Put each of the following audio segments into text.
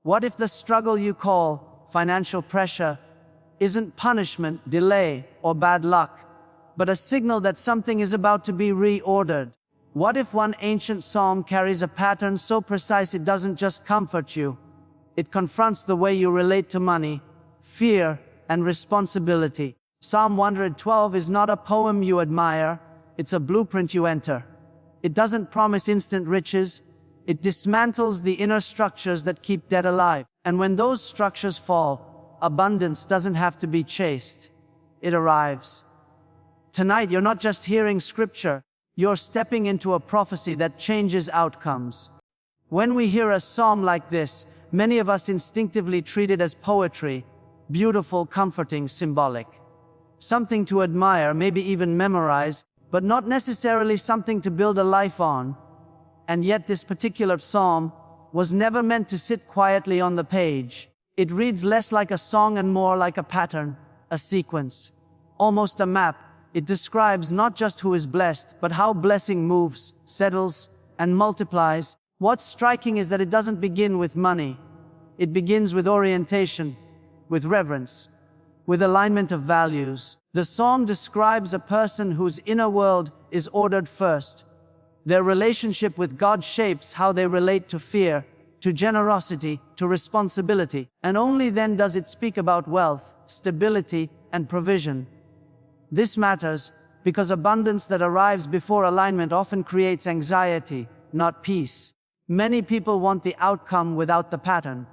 What if the struggle you call financial pressure isn't punishment, delay, or bad luck, but a signal that something is about to be reordered? What if one ancient psalm carries a pattern so precise it doesn't just comfort you? It confronts the way you relate to money, fear, and responsibility. Psalm 112 is not a poem you admire, it's a blueprint you enter. It doesn't promise instant riches, it dismantles the inner structures that keep debt alive. And when those structures fall, abundance doesn't have to be chased, it arrives. Tonight, you're not just hearing scripture, you're stepping into a prophecy that changes outcomes. When we hear a psalm like this, many of us instinctively treat it as poetry, beautiful, comforting, symbolic. Something to admire, maybe even memorize, but not necessarily something to build a life on. And yet this particular psalm was never meant to sit quietly on the page. It reads less like a song and more like a pattern, a sequence, almost a map. It describes not just who is blessed, but how blessing moves, settles, and multiplies. What's striking is that it doesn't begin with money. It begins with orientation, with reverence, with alignment of values. The psalm describes a person whose inner world is ordered first. Their relationship with God shapes how they relate to fear, to generosity, to responsibility. And only then does it speak about wealth, stability, and provision. This matters because abundance that arrives before alignment often creates anxiety, not peace. Many people want the outcome without the pattern.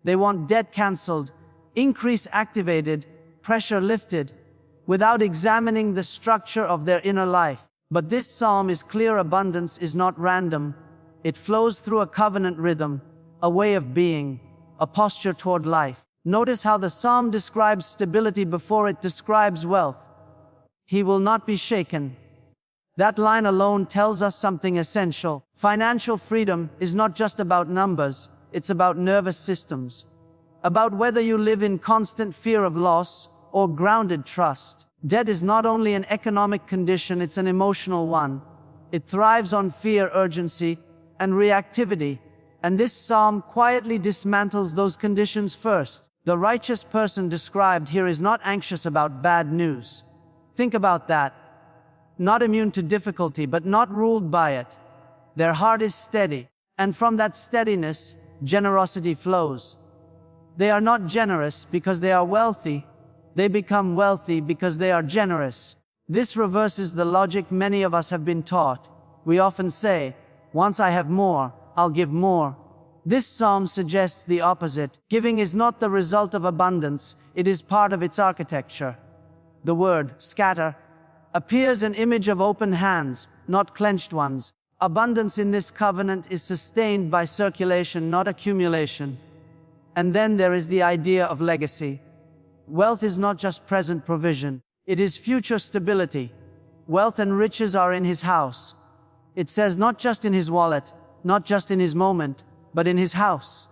They want debt cancelled, increase activated, pressure lifted, without examining the structure of their inner life. But this psalm is clear: abundance is not random. It flows through a covenant rhythm, a way of being, a posture toward life. Notice how the psalm describes stability before it describes wealth. He will not be shaken. That line alone tells us something essential. Financial freedom is not just about numbers, it's about nervous systems. About whether you live in constant fear of loss or grounded trust. Debt is not only an economic condition, it's an emotional one. It thrives on fear, urgency, and reactivity. And this psalm quietly dismantles those conditions first. The righteous person described here is not anxious about bad news. Think about that. Not immune to difficulty, but not ruled by it. Their heart is steady, and from that steadiness, generosity flows. They are not generous because they are wealthy. They become wealthy because they are generous. This reverses the logic many of us have been taught. We often say, once I have more, I'll give more. This psalm suggests the opposite. Giving is not the result of abundance, it is part of its architecture. The word, scatter, appears an image of open hands, not clenched ones. Abundance in this covenant is sustained by circulation, not accumulation. And then there is the idea of legacy. Wealth is not just present provision, it is future stability. Wealth and riches are in his house. It says not just in his wallet, not just in his moment, but in his house.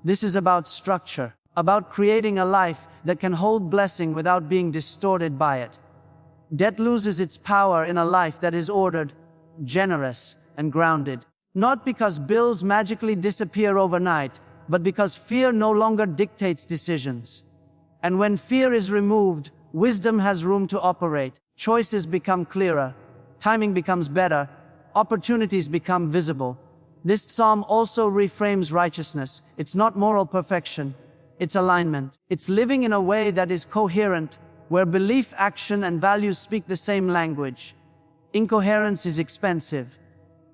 This is about structure, about creating a life that can hold blessing without being distorted by it. Debt loses its power in a life that is ordered, generous, and grounded. Not because bills magically disappear overnight, but because fear no longer dictates decisions. And when fear is removed, wisdom has room to operate. Choices become clearer, timing becomes better, opportunities become visible. This psalm also reframes righteousness. It's not moral perfection, it's alignment. It's living in a way that is coherent, where belief, action, and values speak the same language. Incoherence is expensive.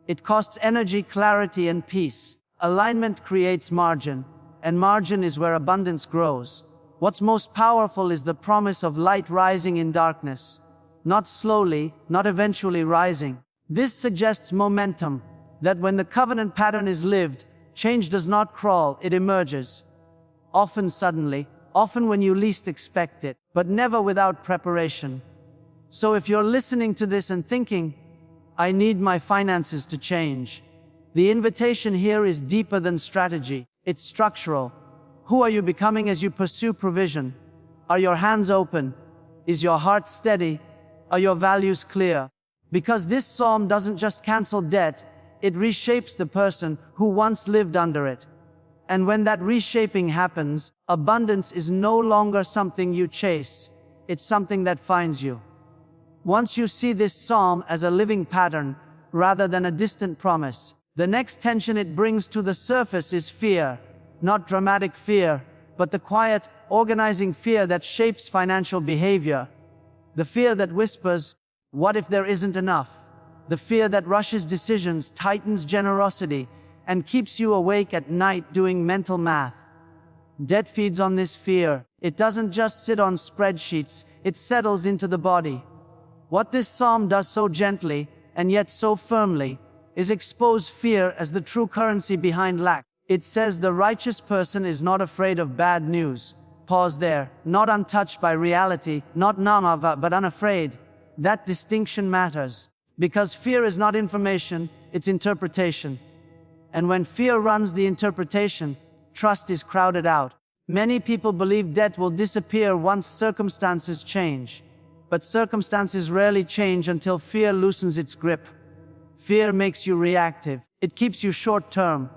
It costs energy, clarity, and peace. Alignment creates margin, and margin is where abundance grows. What's most powerful is the promise of light rising in darkness. Not slowly, not eventually rising. This suggests momentum, that when the covenant pattern is lived, change does not crawl, it emerges. Often suddenly, often when you least expect it, but never without preparation. So if you're listening to this and thinking, I need my finances to change, the invitation here is deeper than strategy. It's structural. Who are you becoming as you pursue provision? Are your hands open? Is your heart steady? Are your values clear? Because this psalm doesn't just cancel debt, it reshapes the person who once lived under it. And when that reshaping happens, abundance is no longer something you chase. It's something that finds you. Once you see this psalm as a living pattern, rather than a distant promise, the next tension it brings to the surface is fear. Not dramatic fear, but the quiet, organizing fear that shapes financial behavior. The fear that whispers, "What if there isn't enough?" The fear that rushes decisions, tightens generosity, and keeps you awake at night doing mental math. Debt feeds on this fear. It doesn't just sit on spreadsheets, it settles into the body. What this psalm does so gently, and yet so firmly, is expose fear as the true currency behind lack. It says the righteous person is not afraid of bad news. Pause there. Not untouched by reality, not namava, but unafraid. That distinction matters. Because fear is not information, it's interpretation. And when fear runs the interpretation, trust is crowded out. Many people believe debt will disappear once circumstances change. But circumstances rarely change until fear loosens its grip. Fear makes you reactive. It keeps you short-term.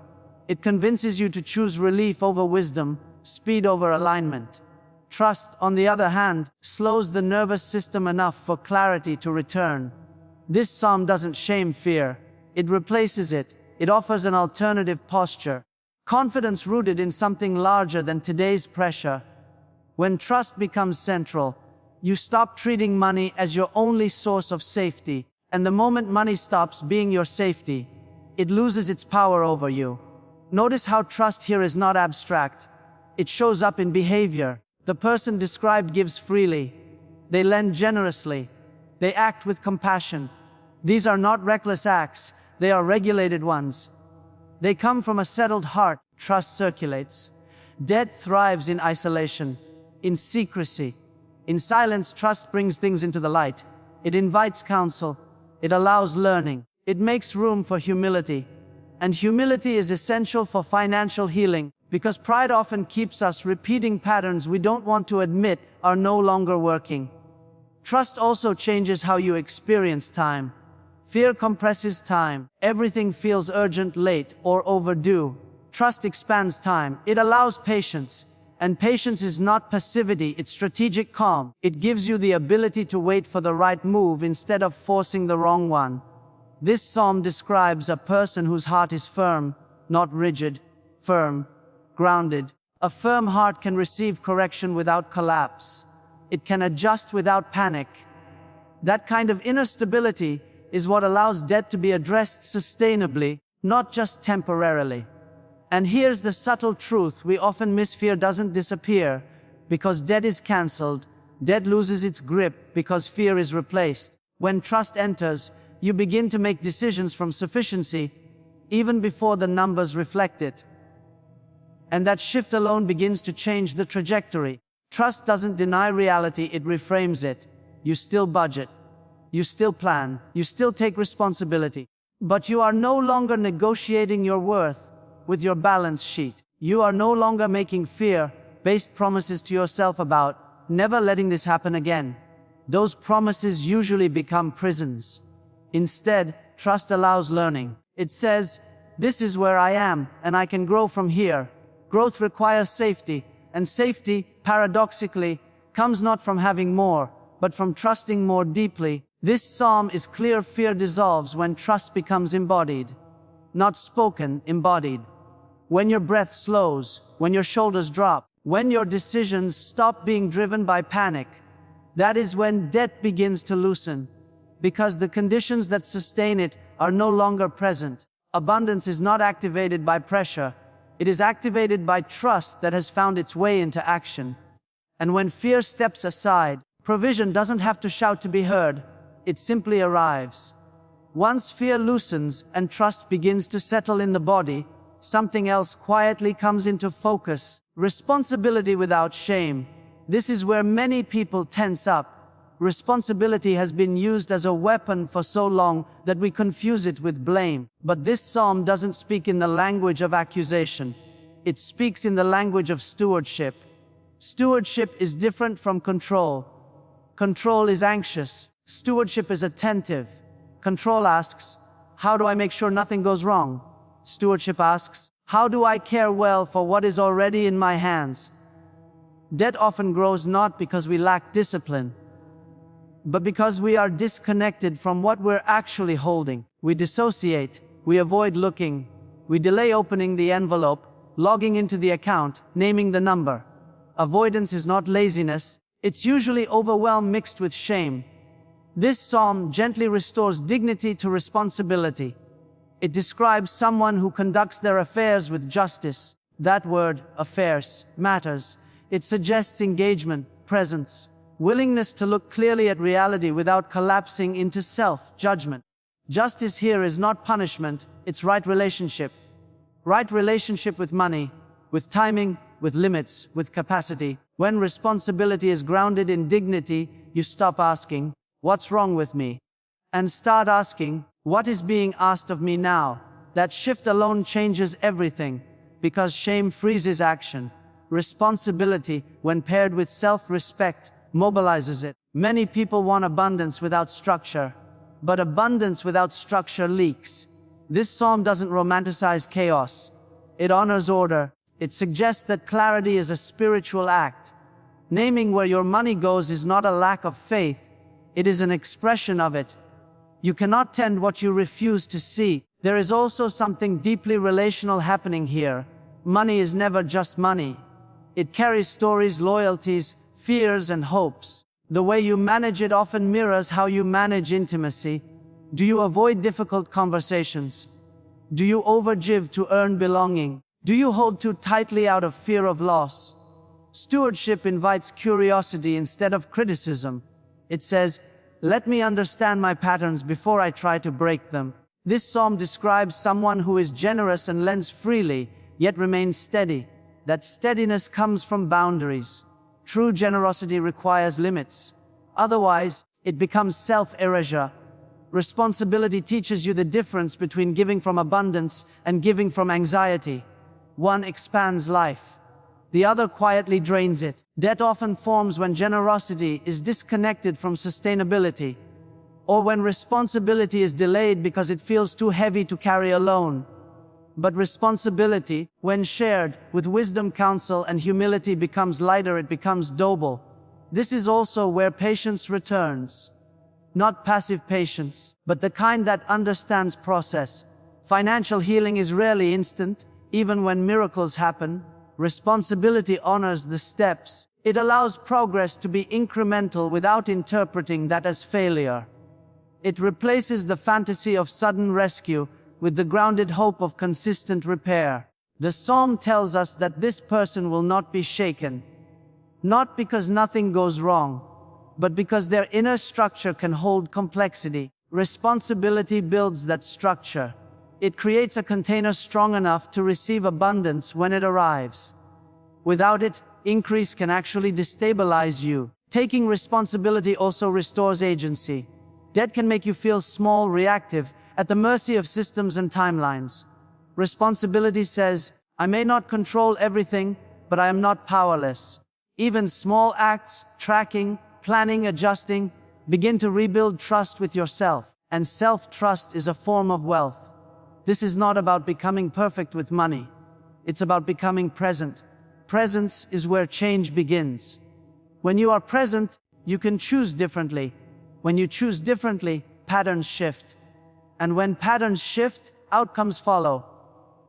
It convinces you to choose relief over wisdom, speed over alignment. Trust, on the other hand, slows the nervous system enough for clarity to return. This psalm doesn't shame fear. It replaces it. It offers an alternative posture. Confidence rooted in something larger than today's pressure. When trust becomes central, you stop treating money as your only source of safety. And the moment money stops being your safety, it loses its power over you. Notice how trust here is not abstract. It shows up in behavior. The person described gives freely. They lend generously. They act with compassion. These are not reckless acts, they are regulated ones. They come from a settled heart. Trust circulates. Debt thrives in isolation, in secrecy. In silence, trust brings things into the light. It invites counsel. It allows learning. It makes room for humility. And humility is essential for financial healing, because pride often keeps us repeating patterns we don't want to admit are no longer working. Trust also changes how you experience time. Fear compresses time. Everything feels urgent, late, or overdue. Trust expands time. It allows patience. And patience is not passivity, it's strategic calm. It gives you the ability to wait for the right move instead of forcing the wrong one. This psalm describes a person whose heart is firm, not rigid, firm, grounded. A firm heart can receive correction without collapse. It can adjust without panic. That kind of inner stability is what allows debt to be addressed sustainably, not just temporarily. And here's the subtle truth we often miss: fear doesn't disappear because debt is cancelled. Debt loses its grip because fear is replaced. When trust enters, you begin to make decisions from sufficiency, even before the numbers reflect it. And that shift alone begins to change the trajectory. Trust doesn't deny reality, it reframes it. You still budget. You still plan. You still take responsibility. But you are no longer negotiating your worth with your balance sheet. You are no longer making fear-based promises to yourself about never letting this happen again. Those promises usually become prisons. Instead, trust allows learning. It says, "This is where I am, and I can grow from here." Growth requires safety, and safety, paradoxically, comes not from having more, but from trusting more deeply. This psalm is clear: fear dissolves when trust becomes embodied. Not spoken, embodied. When your breath slows, when your shoulders drop, when your decisions stop being driven by panic, that is when debt begins to loosen. Because the conditions that sustain it are no longer present. Abundance is not activated by pressure. It is activated by trust that has found its way into action. And when fear steps aside, provision doesn't have to shout to be heard. It simply arrives. Once fear loosens and trust begins to settle in the body, something else quietly comes into focus: responsibility without shame. This is where many people tense up. Responsibility has been used as a weapon for so long that we confuse it with blame. But this psalm doesn't speak in the language of accusation. It speaks in the language of stewardship. Stewardship is different from control. Control is anxious. Stewardship is attentive. Control asks, "How do I make sure nothing goes wrong?" Stewardship asks, How do I care well for what is already in my hands? Debt often grows not because we lack discipline, but because we are disconnected from what we're actually holding. We dissociate, we avoid looking, we delay opening the envelope, logging into the account, naming the number. Avoidance is not laziness, it's usually overwhelm mixed with shame. This psalm gently restores dignity to responsibility. It describes someone who conducts their affairs with justice. That word, affairs, matters. It suggests engagement, presence, willingness to look clearly at reality without collapsing into self-judgment. Justice here is not punishment, it's right relationship. Right relationship with money, with timing, with limits, with capacity. When responsibility is grounded in dignity, you stop asking, "What's wrong with me?" and start asking, "What is being asked of me now?" That shift alone changes everything, because shame freezes action. Responsibility, when paired with self-respect, mobilizes it. Many people want abundance without structure, but abundance without structure leaks. This psalm doesn't romanticize chaos. It honors order. It suggests that clarity is a spiritual act. Naming where your money goes is not a lack of faith, it is an expression of it. You cannot tend what you refuse to see. There is also something deeply relational happening here. Money is never just money. It carries stories, loyalties, fears, and hopes. The way you manage it often mirrors how you manage intimacy. Do you avoid difficult conversations? Do you overgive to earn belonging? Do you hold too tightly out of fear of loss? Stewardship invites curiosity instead of criticism. It says, "Let me understand my patterns before I try to break them." This psalm describes someone who is generous and lends freely, yet remains steady. That steadiness comes from boundaries. True generosity requires limits. Otherwise, it becomes self-erasure. Responsibility teaches you the difference between giving from abundance and giving from anxiety. One expands life. The other quietly drains it. Debt often forms when generosity is disconnected from sustainability, or when responsibility is delayed because it feels too heavy to carry alone. But responsibility, when shared, with wisdom, counsel, and humility becomes lighter, it becomes doable. This is also where patience returns. Not passive patience, but the kind that understands process. Financial healing is rarely instant, even when miracles happen. Responsibility honors the steps. It allows progress to be incremental without interpreting that as failure. It replaces the fantasy of sudden rescue with the grounded hope of consistent repair. The psalm tells us that this person will not be shaken, not because nothing goes wrong, but because their inner structure can hold complexity. Responsibility builds that structure. It creates a container strong enough to receive abundance when it arrives. Without it, increase can actually destabilize you. Taking responsibility also restores agency. Debt can make you feel small, reactive, at the mercy of systems and timelines. Responsibility says, "I may not control everything, but I am not powerless." Even small acts, tracking, planning, adjusting, begin to rebuild trust with yourself. And self-trust is a form of wealth. This is not about becoming perfect with money. It's about becoming present. Presence is where change begins. When you are present, you can choose differently. When you choose differently, patterns shift. And when patterns shift, outcomes follow.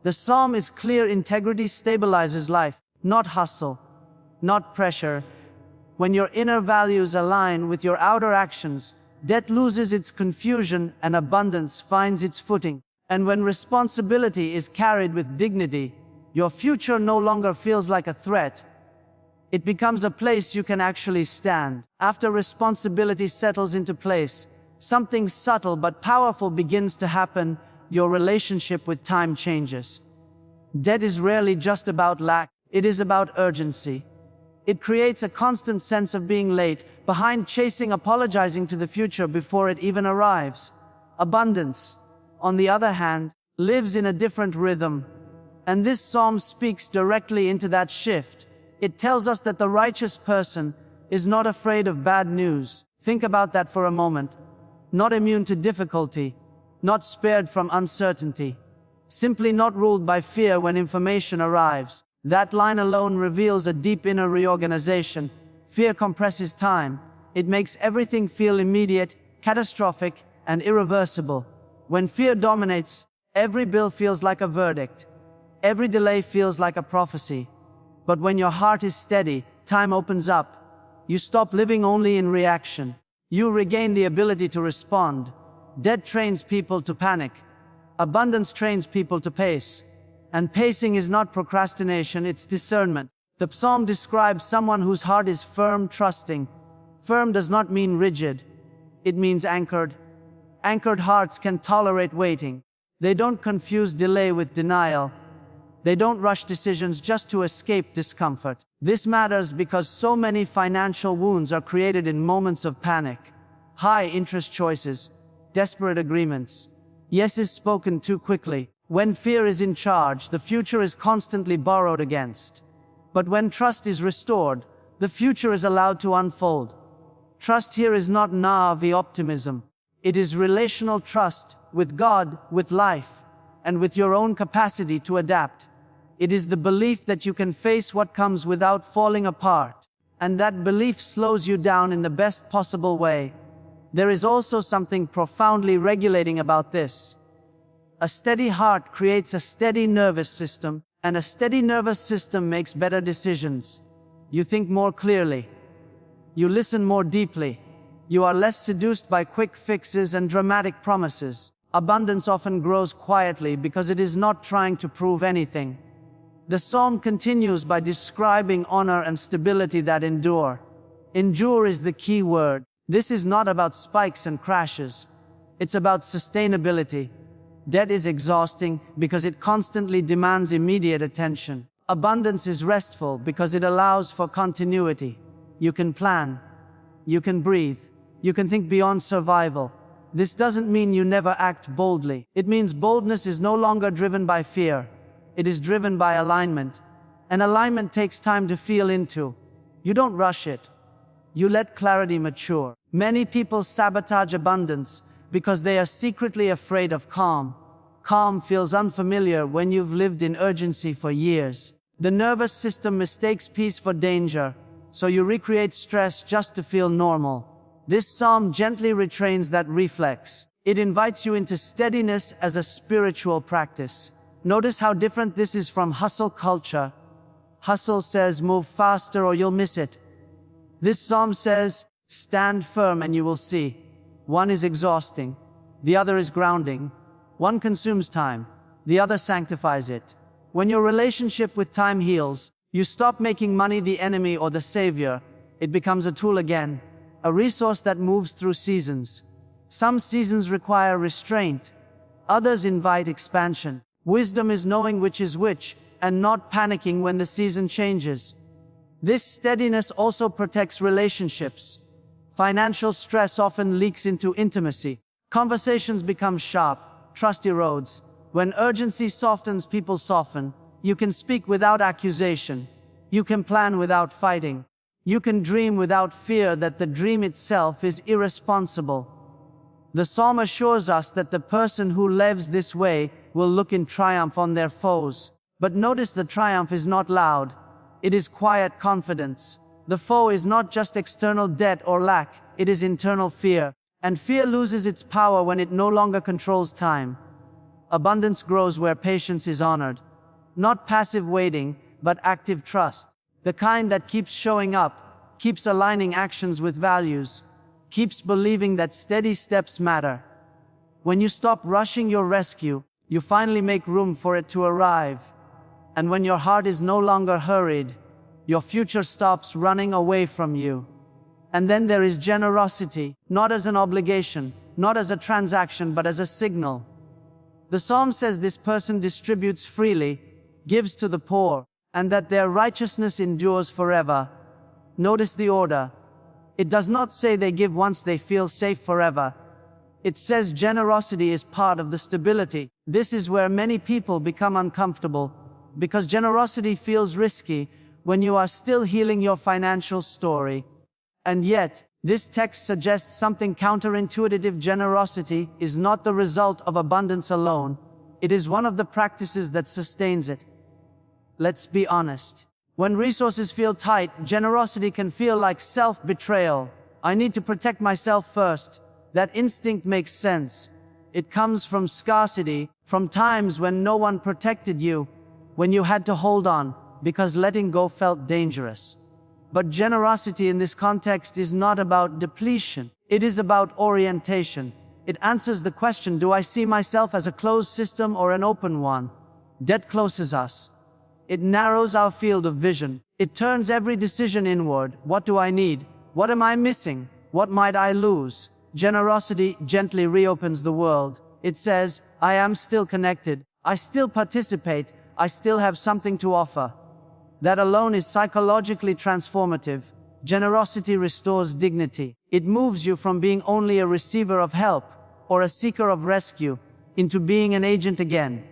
The psalm is clear: integrity stabilizes life, not hustle, not pressure. When your inner values align with your outer actions, debt loses its confusion and abundance finds its footing. And when responsibility is carried with dignity, your future no longer feels like a threat. It becomes a place you can actually stand. After responsibility settles into place, something subtle but powerful begins to happen. Your relationship with time changes. Debt is rarely just about lack, it is about urgency. It creates a constant sense of being late, behind, chasing, apologizing to the future before it even arrives. Abundance, on the other hand, lives in a different rhythm. And this psalm speaks directly into that shift. It tells us that the righteous person is not afraid of bad news. Think about that for a moment. Not immune to difficulty, not spared from uncertainty, simply not ruled by fear when information arrives. That line alone reveals a deep inner reorganization. Fear compresses time. It makes everything feel immediate, catastrophic, and irreversible. When fear dominates, every bill feels like a verdict. Every delay feels like a prophecy. But when your heart is steady, time opens up. You stop living only in reaction. You regain the ability to respond. Debt trains people to panic. Abundance trains people to pace. And pacing is not procrastination, it's discernment. The psalm describes someone whose heart is firm, trusting. Firm does not mean rigid. It means anchored. Anchored hearts can tolerate waiting. They don't confuse delay with denial. They don't rush decisions just to escape discomfort. This matters because so many financial wounds are created in moments of panic. High interest choices, desperate agreements, yeses spoken too quickly. When fear is in charge, the future is constantly borrowed against. But when trust is restored, the future is allowed to unfold. Trust here is not naive optimism. It is relational trust with God, with life, and with your own capacity to adapt. It is the belief that you can face what comes without falling apart, and that belief slows you down in the best possible way. There is also something profoundly regulating about this. A steady heart creates a steady nervous system, and a steady nervous system makes better decisions. You think more clearly. You listen more deeply. You are less seduced by quick fixes and dramatic promises. Abundance often grows quietly because it is not trying to prove anything. The psalm continues by describing honor and stability that endure. Endure is the key word. This is not about spikes and crashes. It's about sustainability. Debt is exhausting because it constantly demands immediate attention. Abundance is restful because it allows for continuity. You can plan. You can breathe. You can think beyond survival. This doesn't mean you never act boldly. It means boldness is no longer driven by fear. It is driven by alignment. And alignment takes time to feel into. You don't rush it. You let clarity mature. Many people sabotage abundance because they are secretly afraid of calm. Calm feels unfamiliar when you've lived in urgency for years. The nervous system mistakes peace for danger, so you recreate stress just to feel normal. This psalm gently retrains that reflex. It invites you into steadiness as a spiritual practice. Notice how different this is from hustle culture. Hustle says move faster or you'll miss it. This psalm says, stand firm and you will see. One is exhausting. The other is grounding. One consumes time. The other sanctifies it. When your relationship with time heals, you stop making money the enemy or the savior. It becomes a tool again. A resource that moves through seasons. Some seasons require restraint. Others invite expansion. Wisdom is knowing which is which, and not panicking when the season changes. This steadiness also protects relationships. Financial stress often leaks into intimacy. Conversations become sharp. Trust erodes. When urgency softens, people soften. You can speak without accusation. You can plan without fighting. You can dream without fear that the dream itself is irresponsible. The psalm assures us that the person who lives this way will look in triumph on their foes. But notice the triumph is not loud. It is quiet confidence. The foe is not just external debt or lack, it is internal fear. And fear loses its power when it no longer controls time. Abundance grows where patience is honored. Not passive waiting, but active trust. The kind that keeps showing up, keeps aligning actions with values, keeps believing that steady steps matter. When you stop rushing your rescue, you finally make room for it to arrive. And when your heart is no longer hurried, your future stops running away from you. And then there is generosity, not as an obligation, not as a transaction, but as a signal. The psalm says this person distributes freely, gives to the poor, and that their righteousness endures forever. Notice the order. It does not say they give once they feel safe forever. It says generosity is part of the stability. This is where many people become uncomfortable, because generosity feels risky when you are still healing your financial story. And yet, this text suggests something counterintuitive. Generosity is not the result of abundance alone. It is one of the practices that sustains it. Let's be honest. When resources feel tight, generosity can feel like self-betrayal. I need to protect myself first. That instinct makes sense. It comes from scarcity, from times when no one protected you, when you had to hold on, because letting go felt dangerous. But generosity in this context is not about depletion. It is about orientation. It answers the question, do I see myself as a closed system or an open one? Debt closes us. It narrows our field of vision. It turns every decision inward. What do I need? What am I missing? What might I lose? Generosity gently reopens the world. It says, I am still connected. I still participate. I still have something to offer. That alone is psychologically transformative. Generosity restores dignity. It moves you from being only a receiver of help or a seeker of rescue into being an agent again.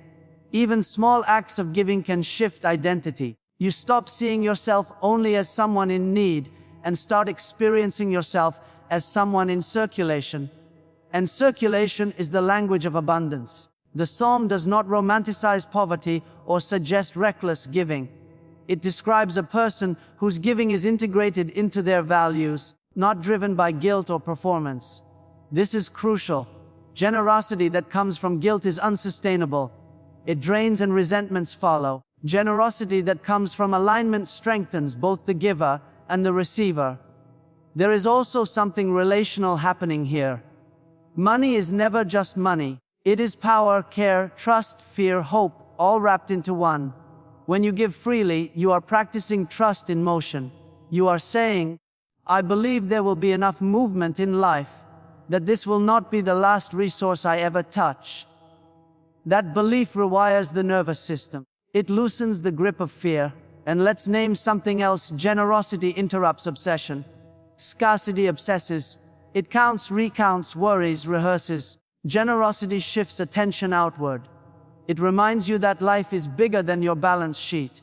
Even small acts of giving can shift identity. You stop seeing yourself only as someone in need and start experiencing yourself as someone in circulation. And circulation is the language of abundance. The psalm does not romanticize poverty or suggest reckless giving. It describes a person whose giving is integrated into their values, not driven by guilt or performance. This is crucial. Generosity that comes from guilt is unsustainable. It drains and resentments follow. Generosity that comes from alignment strengthens both the giver and the receiver. There is also something relational happening here. Money is never just money. It is power, care, trust, fear, hope, all wrapped into one. When you give freely, you are practicing trust in motion. You are saying, I believe there will be enough movement in life, that this will not be the last resource I ever touch. That belief rewires the nervous system. It loosens the grip of fear. And let's name something else. Generosity interrupts obsession. Scarcity obsesses. It counts, recounts, worries, rehearses. Generosity shifts attention outward. It reminds you that life is bigger than your balance sheet,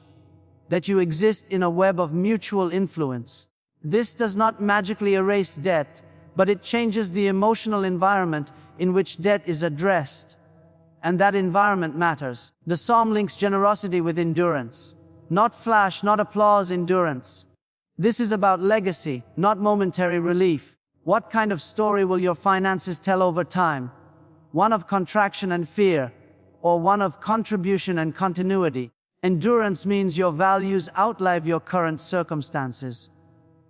that you exist in a web of mutual influence. This does not magically erase debt, but it changes the emotional environment in which debt is addressed. And that environment matters. The psalm links generosity with endurance. Not flash, not applause, endurance. This is about legacy, not momentary relief. What kind of story will your finances tell over time? One of contraction and fear, or one of contribution and continuity? Endurance means your values outlive your current circumstances.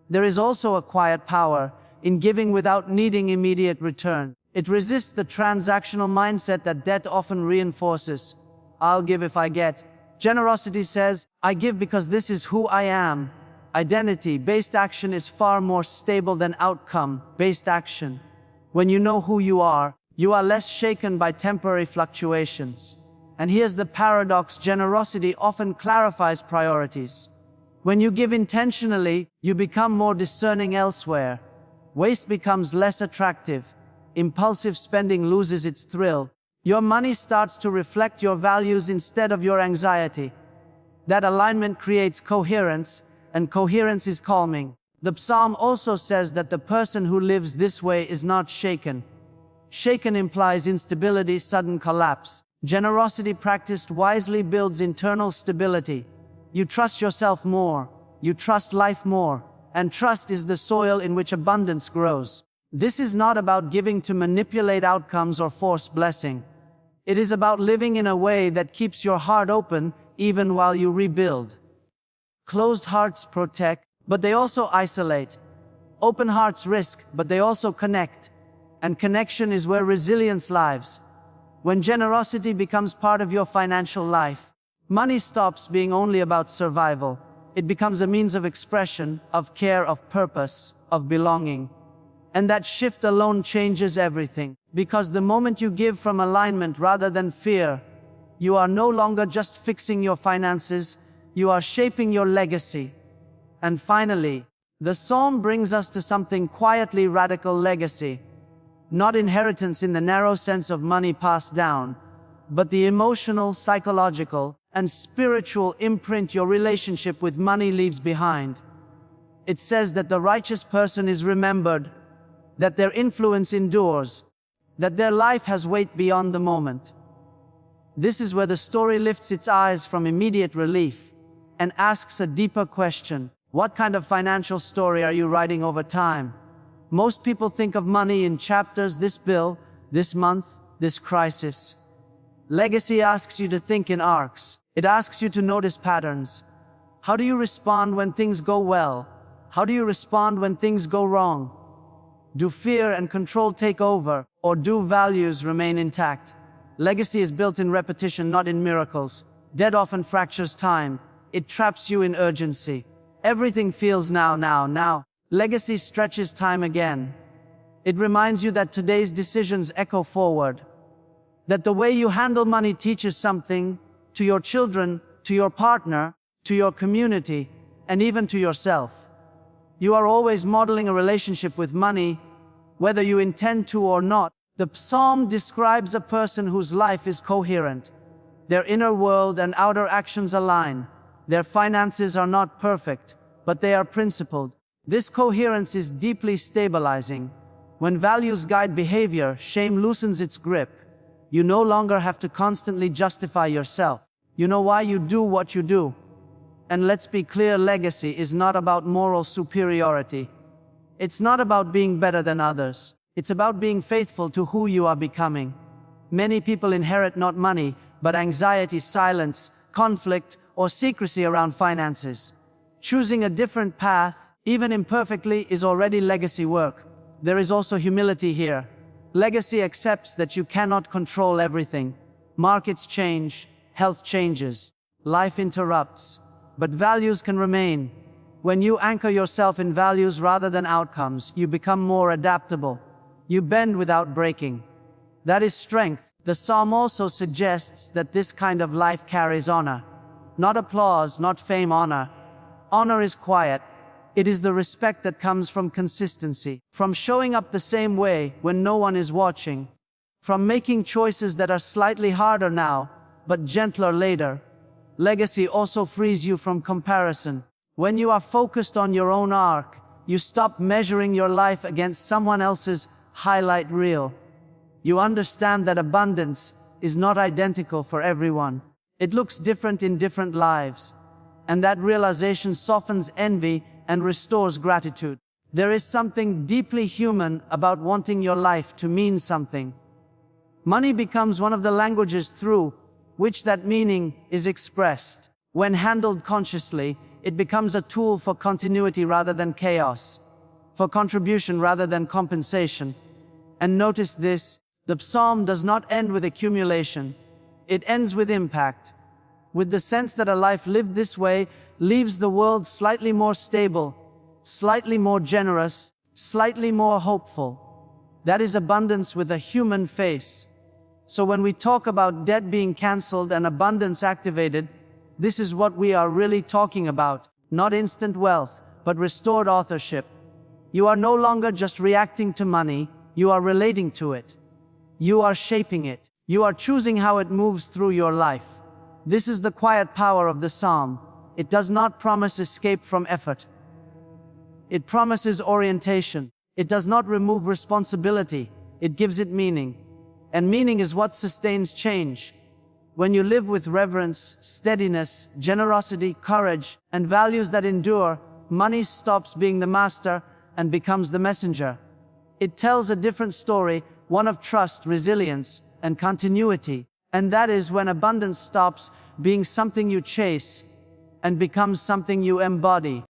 There is also a quiet power in giving without needing immediate return. It resists the transactional mindset that debt often reinforces. I'll give if I get. Generosity says, I give because this is who I am. Identity-based action is far more stable than outcome-based action. When you know who you are less shaken by temporary fluctuations. And here's the paradox: generosity often clarifies priorities. When you give intentionally, you become more discerning elsewhere. Waste becomes less attractive. Impulsive spending loses its thrill. Your money starts to reflect your values instead of your anxiety. That alignment creates coherence, and coherence is calming. The psalm also says that the person who lives this way is not shaken. Shaken implies instability, sudden collapse. Generosity practiced wisely builds internal stability. You trust yourself more. You trust life more. And trust is the soil in which abundance grows. This is not about giving to manipulate outcomes or force blessing. It is about living in a way that keeps your heart open, even while you rebuild. Closed hearts protect, but they also isolate. Open hearts risk, but they also connect. And connection is where resilience lives. When generosity becomes part of your financial life, money stops being only about survival. It becomes a means of expression, of care, of purpose, of belonging. And that shift alone changes everything. Because the moment you give from alignment rather than fear, you are no longer just fixing your finances, you are shaping your legacy. And finally, the psalm brings us to something quietly radical: legacy. Not inheritance in the narrow sense of money passed down, but the emotional, psychological, and spiritual imprint your relationship with money leaves behind. It says that the righteous person is remembered, that their influence endures, that their life has weight beyond the moment. This is where the story lifts its eyes from immediate relief and asks a deeper question. What kind of financial story are you writing over time? Most people think of money in chapters: this bill, this month, this crisis. Legacy asks you to think in arcs. It asks you to notice patterns. How do you respond when things go well? How do you respond when things go wrong? Do fear and control take over, or do values remain intact? Legacy is built in repetition, not in miracles. Debt often fractures time. It traps you in urgency. Everything feels now, now, now. Legacy stretches time again. It reminds you that today's decisions echo forward. That the way you handle money teaches something to your children, to your partner, to your community, and even to yourself. You are always modeling a relationship with money, whether you intend to or not. The psalm describes a person whose life is coherent. Their inner world and outer actions align. Their finances are not perfect, but they are principled. This coherence is deeply stabilizing. When values guide behavior, shame loosens its grip. You no longer have to constantly justify yourself. You know why you do what you do. And let's be clear, legacy is not about moral superiority. It's not about being better than others. It's about being faithful to who you are becoming. Many people inherit not money, but anxiety, silence, conflict, or secrecy around finances. Choosing a different path, even imperfectly, is already legacy work. There is also humility here. Legacy accepts that you cannot control everything. Markets change, health changes, life interrupts, but values can remain. When you anchor yourself in values rather than outcomes, you become more adaptable. You bend without breaking. That is strength. The psalm also suggests that this kind of life carries honor. Not applause, not fame, honor. Honor is quiet. It is the respect that comes from consistency, from showing up the same way when no one is watching, from making choices that are slightly harder now, but gentler later. Legacy also frees you from comparison. When you are focused on your own arc, you stop measuring your life against someone else's highlight reel. You understand that abundance is not identical for everyone. It looks different in different lives. And that realization softens envy and restores gratitude. There is something deeply human about wanting your life to mean something. Money becomes one of the languages through which that meaning is expressed. When handled consciously, it becomes a tool for continuity rather than chaos, for contribution rather than compensation. And notice this, the psalm does not end with accumulation. It ends with impact, with the sense that a life lived this way leaves the world slightly more stable, slightly more generous, slightly more hopeful. That is abundance with a human face. So when we talk about debt being cancelled and abundance activated, this is what we are really talking about. Not instant wealth, but restored authorship. You are no longer just reacting to money, you are relating to it. You are shaping it. You are choosing how it moves through your life. This is the quiet power of the psalm. It does not promise escape from effort. It promises orientation. It does not remove responsibility. It gives it meaning. And meaning is what sustains change. When you live with reverence, steadiness, generosity, courage, and values that endure, money stops being the master and becomes the messenger. It tells a different story, one of trust, resilience, and continuity. And that is when abundance stops being something you chase and becomes something you embody.